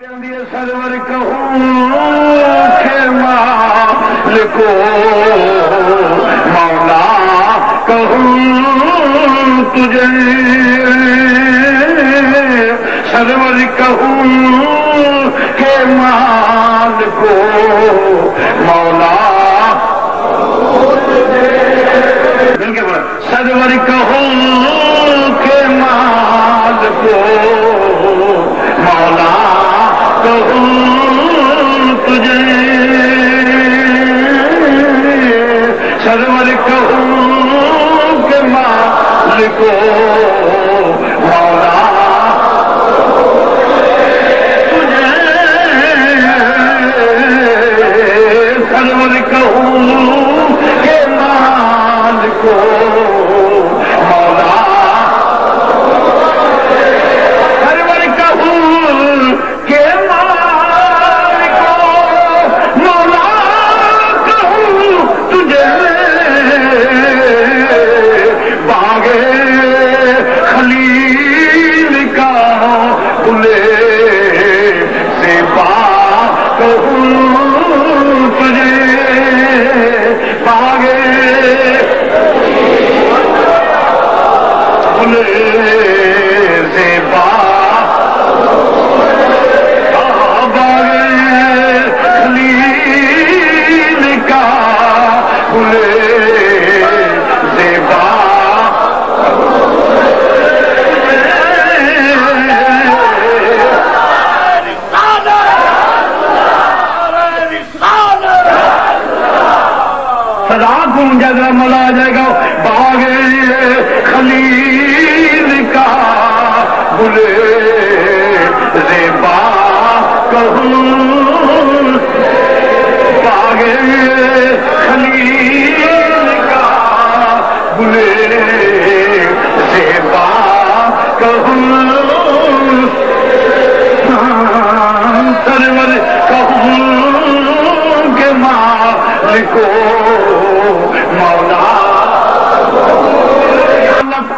server कहूँ के मालिको मौला कहूँ तुझे, सरवर कहूँ के मालिको मौला बिल्कुल सरवर कहूँ के मालिको मौला कहूँ तुझे, सरवर कहूँ के मालिको मौला तुझे, सरवर कहूँ के मालिको मौला, सरवर कहूँ के जगह मला आ जाएगा बागे खलील का बुले ज़ेबा कहूँ, बागे खलील का बुले ज़ेबा कहूँ, सरवर कहूँ के मालिको मौला,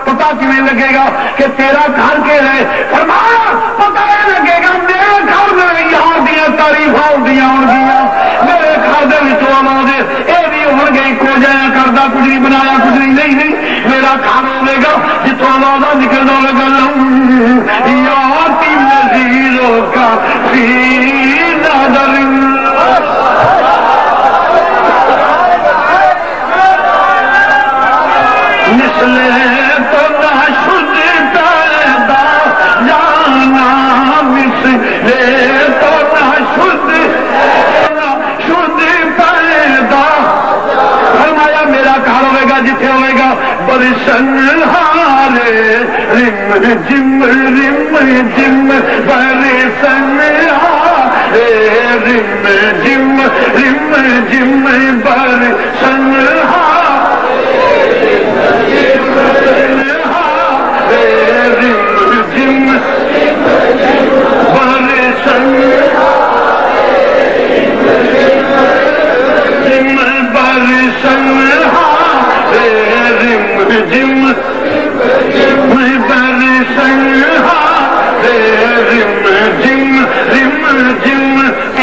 पता क्यों लगेगा कि तेरा घर के है, फरमाया पता नहीं लगेगा मेरे घर में यहाँ दिया तारीफ दिया होंगिया, मेरे घर दे विचों आवाज ये भी हो गई को जाया करदा कुछ नहीं बनाया कुछ नहीं नहीं मेरा घर होगा जितों आवाजा निकलना होगा याती नज़ीरों का मिसले तो ना शुद्ध पैदा जाना, मिसले तो ना शुद्ध पैदा, फरमाया मेरा घर होगा जिथे होगा बरसन हारे रिम जिम बरसन हारे रिम जिम बरसन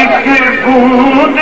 एक बूंद